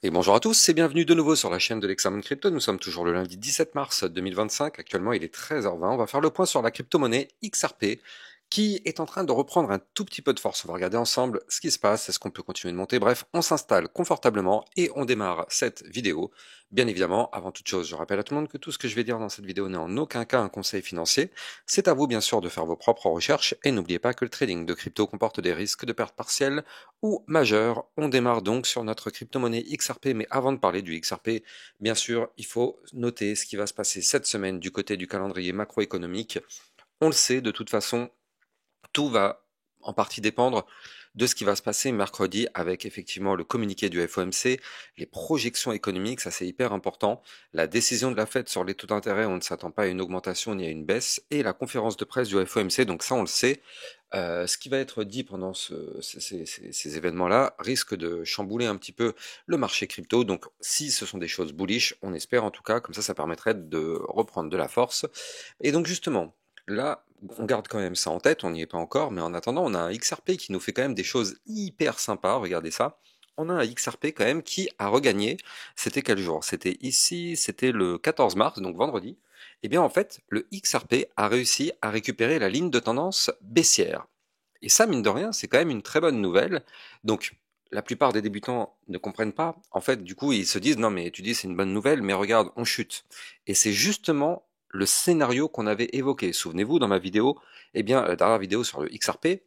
Et bonjour à tous et bienvenue de nouveau sur la chaîne de l'Examen Crypto. Nous sommes toujours le lundi 17 mars 2025. Actuellement, il est 13h20. On va faire le point sur la crypto-monnaie XRP qui est en train de reprendre un tout petit peu de force. On va regarder ensemble ce qui se passe. Est-ce qu'on peut continuer de monter? Bref, on s'installe confortablement et on démarre cette vidéo. Bien évidemment, avant toute chose, je rappelle à tout le monde que tout ce que je vais dire dans cette vidéo n'est en aucun cas un conseil financier. C'est à vous, bien sûr, de faire vos propres recherches et n'oubliez pas que le trading de crypto comporte des risques de perte partielle ou majeure. On démarre donc sur notre crypto-monnaie XRP, mais avant de parler du XRP, bien sûr, il faut noter ce qui va se passer cette semaine du côté du calendrier macroéconomique. On le sait, de toute façon, tout va en partie dépendre de ce qui va se passer mercredi avec effectivement le communiqué du FOMC, les projections économiques, ça c'est hyper important, la décision de la Fed sur les taux d'intérêt, on ne s'attend pas à une augmentation ni à une baisse, et la conférence de presse du FOMC, donc ça on le sait. Ce qui va être dit pendant ces événements-là risque de chambouler un petit peu le marché crypto. Donc, si ce sont des choses bullish, on espère en tout cas, comme ça permettrait de reprendre de la force. Et donc, justement, là, on garde quand même ça en tête, on n'y est pas encore, mais en attendant, on a un XRP qui nous fait quand même des choses hyper sympas, regardez ça. On a un XRP quand même qui a regagné, c'était quel jour? C'était ici, c'était le 14 mars, donc vendredi. Eh bien, en fait, le XRP a réussi à récupérer la ligne de tendance baissière. Et ça, mine de rien, c'est quand même une très bonne nouvelle. Donc, la plupart des débutants ne comprennent pas. En fait, du coup, ils se disent, non, mais tu dis c'est une bonne nouvelle, mais regarde, on chute. Et c'est justement le scénario qu'on avait évoqué. Souvenez-vous, dans ma vidéo, eh bien, la dernière vidéo sur le XRP,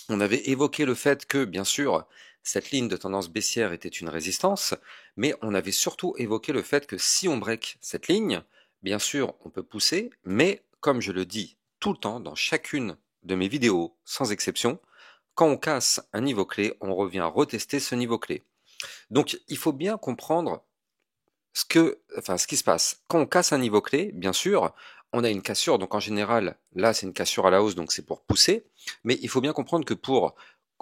on avait évoqué le fait que, bien sûr, cette ligne de tendance baissière était une résistance, mais on avait surtout évoqué le fait que si on break cette ligne, bien sûr, on peut pousser, mais comme je le dis tout le temps dans chacune de mes vidéos, sans exception, quand on casse un niveau clé, on revient retester ce niveau clé. Donc, il faut bien comprendre ce qui se passe. Quand on casse un niveau clé, bien sûr, on a une cassure. Donc, en général, là, c'est une cassure à la hausse, donc c'est pour pousser. Mais il faut bien comprendre que pour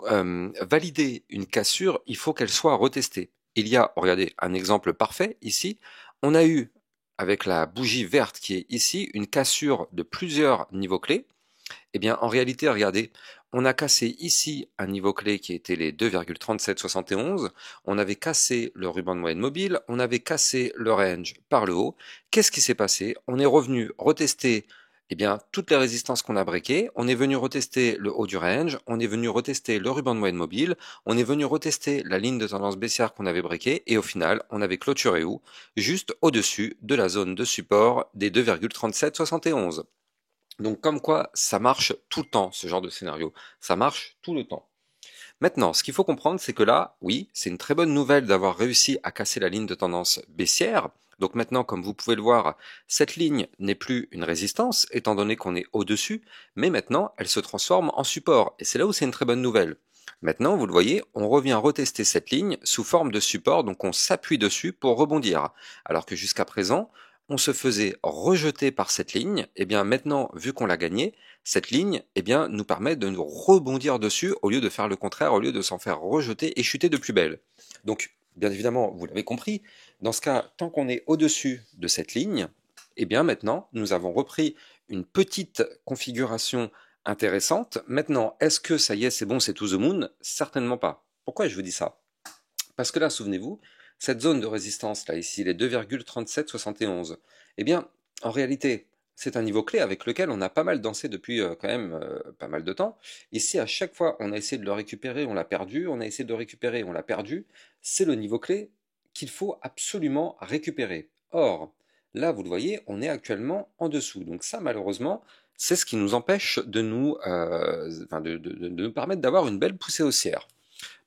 valider une cassure, il faut qu'elle soit retestée. Il y a, regardez, un exemple parfait ici. On a eu, avec la bougie verte qui est ici, une cassure de plusieurs niveaux clés. Eh bien, en réalité, regardez, on a cassé ici un niveau clé qui était les 2,3771. On avait cassé le ruban de moyenne mobile. On avait cassé le range par le haut. Qu'est-ce qui s'est passé? On est revenu retester eh bien, toutes les résistances qu'on a breakées. On est venu retester le haut du range. On est venu retester le ruban de moyenne mobile. On est venu retester la ligne de tendance baissière qu'on avait breakée. Et au final, on avait clôturé où? Juste au-dessus de la zone de support des 2,3771. Donc comme quoi, ça marche tout le temps, ce genre de scénario. Ça marche tout le temps. Maintenant, ce qu'il faut comprendre, c'est que là, oui, c'est une très bonne nouvelle d'avoir réussi à casser la ligne de tendance baissière. Donc maintenant, comme vous pouvez le voir, cette ligne n'est plus une résistance, étant donné qu'on est au-dessus, mais maintenant, elle se transforme en support. Et c'est là où c'est une très bonne nouvelle. Maintenant, vous le voyez, on revient retester cette ligne sous forme de support, donc on s'appuie dessus pour rebondir. Alors que jusqu'à présent, on se faisait rejeter par cette ligne, et bien maintenant, vu qu'on l'a gagnée, cette ligne, eh bien, nous permet de nous rebondir dessus au lieu de faire le contraire, au lieu de s'en faire rejeter et chuter de plus belle. Donc, bien évidemment, vous l'avez compris, dans ce cas, tant qu'on est au-dessus de cette ligne, eh bien maintenant, nous avons repris une petite configuration intéressante. Maintenant, est-ce que ça y est, c'est bon, c'est to the moon? Certainement pas. Pourquoi je vous dis ça? Parce que là, souvenez-vous, cette zone de résistance, là, ici, les 2,3771, eh bien, en réalité, c'est un niveau clé avec lequel on a pas mal dansé depuis quand même pas mal de temps. Ici, à chaque fois, on a essayé de le récupérer, on l'a perdu, on a essayé de le récupérer, on l'a perdu. C'est le niveau clé qu'il faut absolument récupérer. Or, là, vous le voyez, on est actuellement en dessous. Donc ça, malheureusement, c'est ce qui nous empêche de nous, de nous permettre d'avoir une belle poussée haussière.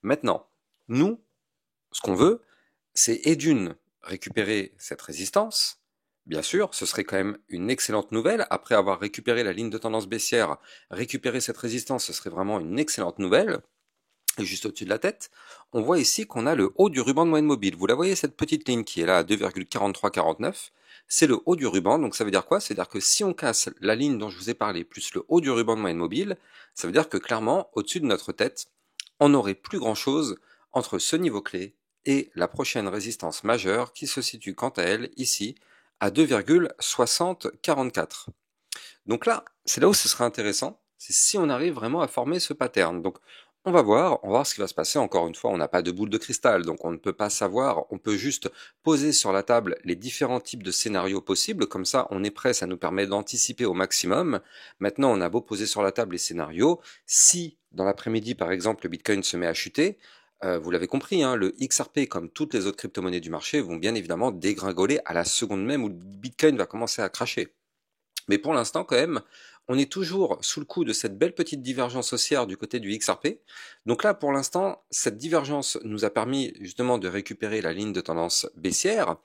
Maintenant, nous, ce qu'on veut, c'est et d'une, récupérer cette résistance. Bien sûr, ce serait quand même une excellente nouvelle. Après avoir récupéré la ligne de tendance baissière, récupérer cette résistance, ce serait vraiment une excellente nouvelle. Et juste au-dessus de la tête, on voit ici qu'on a le haut du ruban de moyenne mobile. Vous la voyez, cette petite ligne qui est là à 2,4349, c'est le haut du ruban. Donc ça veut dire quoi? C'est-à-dire que si on casse la ligne dont je vous ai parlé, plus le haut du ruban de moyenne mobile, ça veut dire que clairement, au-dessus de notre tête, on n'aurait plus grand-chose entre ce niveau clé et la prochaine résistance majeure qui se situe quant à elle ici à 2,6044. Donc là, c'est là où ce sera intéressant, c'est si on arrive vraiment à former ce pattern. Donc On va voir ce qui va se passer. Encore une fois, on n'a pas de boule de cristal, donc on ne peut pas savoir. On peut juste poser sur la table les différents types de scénarios possibles. Comme ça, on est prêt, ça nous permet d'anticiper au maximum. Maintenant, on a beau poser sur la table les scénarios. Si, dans l'après-midi, par exemple, le Bitcoin se met à chuter, vous l'avez compris, hein, le XRP, comme toutes les autres crypto-monnaies du marché, vont bien évidemment dégringoler à la seconde même où le Bitcoin va commencer à cracher. Mais pour l'instant, quand même, on est toujours sous le coup de cette belle petite divergence haussière du côté du XRP. Donc là, pour l'instant, cette divergence nous a permis justement de récupérer la ligne de tendance baissière.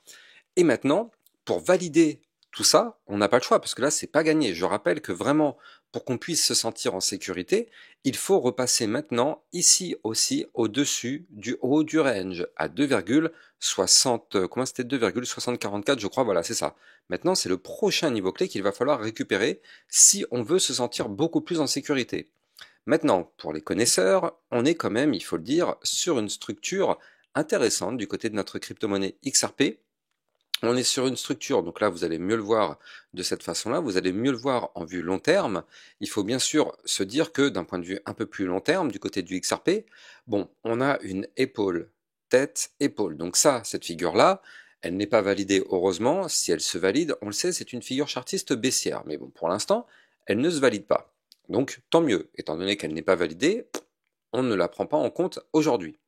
Et maintenant, pour valider tout ça, on n'a pas le choix, parce que là, c'est pas gagné. Je rappelle que vraiment, pour qu'on puisse se sentir en sécurité, il faut repasser maintenant, ici aussi, au-dessus du haut du range, à 2,60, comment c'était 2,6044, je crois, voilà, c'est ça. Maintenant, c'est le prochain niveau clé qu'il va falloir récupérer si on veut se sentir beaucoup plus en sécurité. Maintenant, pour les connaisseurs, on est quand même, il faut le dire, sur une structure intéressante du côté de notre crypto-monnaie XRP. On est sur une structure, donc là vous allez mieux le voir de cette façon-là, vous allez mieux le voir en vue long terme. Il faut bien sûr se dire que d'un point de vue un peu plus long terme, du côté du XRP, bon, on a une épaule, tête, épaule. Donc ça, cette figure-là, elle n'est pas validée heureusement. Si elle se valide, on le sait, c'est une figure chartiste baissière. Mais bon, pour l'instant, elle ne se valide pas. Donc tant mieux, étant donné qu'elle n'est pas validée, on ne la prend pas en compte aujourd'hui.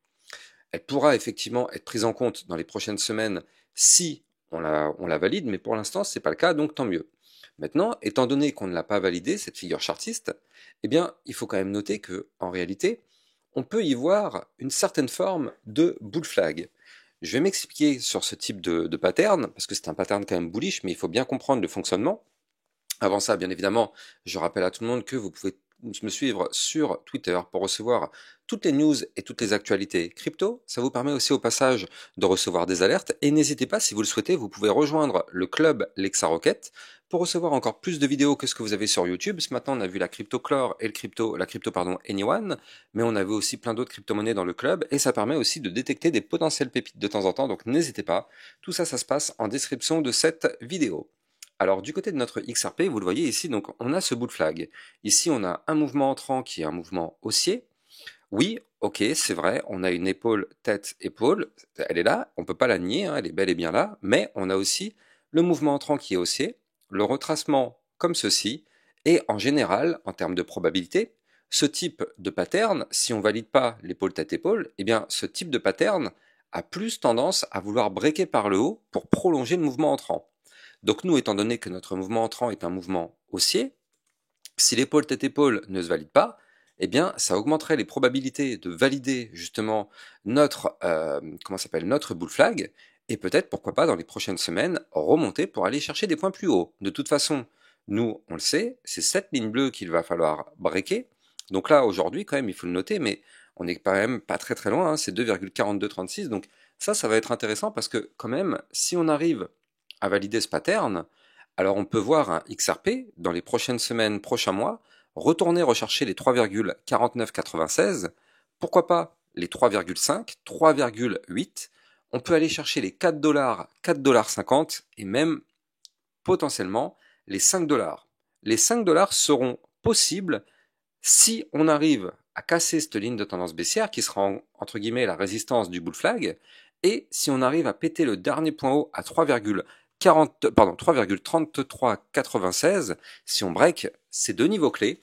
Elle pourra effectivement être prise en compte dans les prochaines semaines si on la valide, mais pour l'instant, ce n'est pas le cas, donc tant mieux. Maintenant, étant donné qu'on ne l'a pas validée, cette figure chartiste, eh bien, il faut quand même noter que, en réalité, on peut y voir une certaine forme de bull flag. Je vais m'expliquer sur ce type de pattern, parce que c'est un pattern quand même bullish, mais il faut bien comprendre le fonctionnement. Avant ça, bien évidemment, je rappelle à tout le monde que vous pouvez me suivre sur Twitter pour recevoir toutes les news et toutes les actualités crypto. Ça vous permet aussi au passage de recevoir des alertes. Et n'hésitez pas, si vous le souhaitez, vous pouvez rejoindre le club Lexa Rocket pour recevoir encore plus de vidéos que ce que vous avez sur YouTube. Ce matin, on a vu la crypto Clore et la crypto Anyone, mais on a vu aussi plein d'autres crypto-monnaies dans le club et ça permet aussi de détecter des potentielles pépites de temps en temps. Donc n'hésitez pas. Tout ça, ça se passe en description de cette vidéo. Alors du côté de notre XRP, vous le voyez ici, donc on a ce bull flag. Ici, on a un mouvement entrant qui est un mouvement haussier. Oui, ok, c'est vrai, on a une épaule, tête, épaule, elle est là, on peut pas la nier, hein, elle est bel et bien là, mais on a aussi le mouvement entrant qui est haussier, le retracement comme ceci, et en général, en termes de probabilité, ce type de pattern, si on valide pas l'épaule, tête, épaule, eh bien ce type de pattern a plus tendance à vouloir breaker par le haut pour prolonger le mouvement entrant. Donc nous, étant donné que notre mouvement entrant est un mouvement haussier, si l'épaule tête-épaule ne se valide pas, eh bien, ça augmenterait les probabilités de valider justement notre bull flag, et peut-être, pourquoi pas, dans les prochaines semaines, remonter pour aller chercher des points plus hauts. De toute façon, nous, on le sait, c'est cette ligne bleue qu'il va falloir breaker. Donc là, aujourd'hui, quand même, il faut le noter, mais on n'est quand même pas très très loin, hein, c'est 2,4236, donc ça va être intéressant parce que quand même, si on arrive à valider ce pattern, alors on peut voir un XRP dans les prochaines semaines, prochains mois, retourner rechercher les 3,4996, pourquoi pas les 3,5, 3,8, on peut aller chercher les 4 dollars, 4,50 $ et même potentiellement les 5 dollars. Les 5 dollars seront possibles si on arrive à casser cette ligne de tendance baissière qui sera entre guillemets la résistance du bull flag et si on arrive à péter le dernier point haut à 3,3396, si on break ces deux niveaux clés,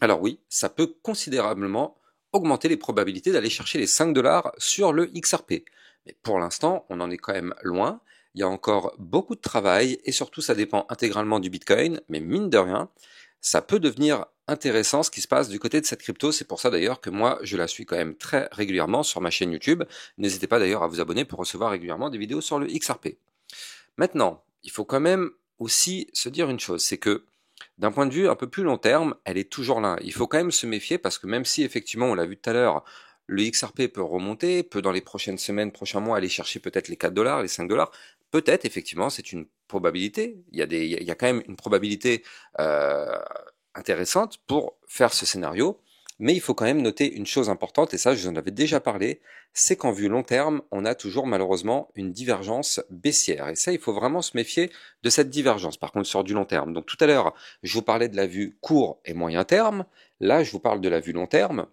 alors oui, ça peut considérablement augmenter les probabilités d'aller chercher les 5 dollars sur le XRP. Mais pour l'instant, on en est quand même loin. Il y a encore beaucoup de travail et surtout ça dépend intégralement du Bitcoin, mais mine de rien, ça peut devenir intéressant ce qui se passe du côté de cette crypto. C'est pour ça d'ailleurs que moi, je la suis quand même très régulièrement sur ma chaîne YouTube. N'hésitez pas d'ailleurs à vous abonner pour recevoir régulièrement des vidéos sur le XRP. Maintenant, il faut quand même aussi se dire une chose, c'est que d'un point de vue un peu plus long terme, elle est toujours là. Il faut quand même se méfier parce que même si effectivement, on l'a vu tout à l'heure, le XRP peut remonter, peut dans les prochaines semaines, prochains mois aller chercher peut-être les 4 dollars, les 5 dollars, peut-être effectivement c'est une probabilité. Il y a quand même une probabilité intéressante pour faire ce scénario. Mais il faut quand même noter une chose importante, et ça je vous en avais déjà parlé, c'est qu'en vue long terme, on a toujours malheureusement une divergence baissière. Et ça, il faut vraiment se méfier de cette divergence, par contre sur du long terme. Donc tout à l'heure, je vous parlais de la vue court et moyen terme, là je vous parle de la vue long terme.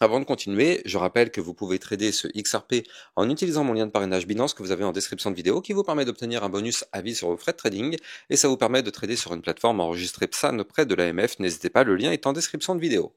Avant de continuer, je rappelle que vous pouvez trader ce XRP en utilisant mon lien de parrainage Binance que vous avez en description de vidéo qui vous permet d'obtenir un bonus à vie sur vos frais de trading et ça vous permet de trader sur une plateforme enregistrée PSAN auprès de l'AMF. N'hésitez pas, le lien est en description de vidéo.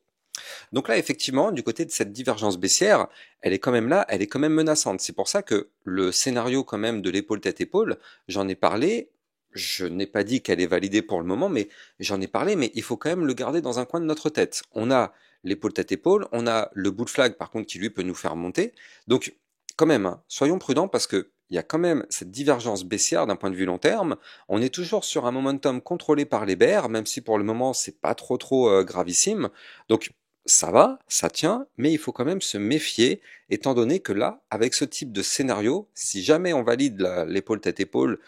Donc là, effectivement, du côté de cette divergence baissière, elle est quand même là, elle est quand même menaçante. C'est pour ça que le scénario quand même de l'épaule tête épaule, j'en ai parlé. Je n'ai pas dit qu'elle est validée pour le moment, mais j'en ai parlé, mais il faut quand même le garder dans un coin de notre tête. On a l'épaule tête épaule, on a le bout de flag par contre qui lui peut nous faire monter. Donc quand même, hein, soyons prudents parce que il y a quand même cette divergence baissière d'un point de vue long terme. On est toujours sur un momentum contrôlé par les bears, même si pour le moment c'est pas trop gravissime. Donc ça va, ça tient, mais il faut quand même se méfier, étant donné que là, avec ce type de scénario, si jamais on valide l'épaule tête épaule,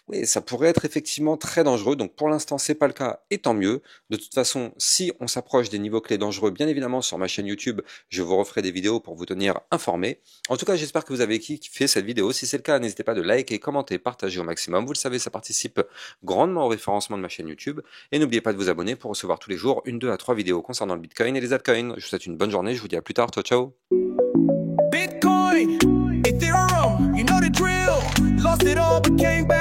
oui, ça pourrait être effectivement très dangereux. Donc pour l'instant, c'est pas le cas, et tant mieux. De toute façon, si on s'approche des niveaux clés dangereux, bien évidemment, sur ma chaîne YouTube, je vous referai des vidéos pour vous tenir informé. En tout cas, j'espère que vous avez kiffé cette vidéo. Si c'est le cas, n'hésitez pas de liker, commenter, partager au maximum. Vous le savez, ça participe grandement au référencement de ma chaîne YouTube. Et n'oubliez pas de vous abonner pour recevoir tous les jours 1, 2 à 3 vidéos concernant le Bitcoin et les altcoins. Je vous souhaite une bonne journée. Je vous dis à plus tard. Ciao, ciao. Bitcoin, Ethereum, you know the drill. Lost it all but came back.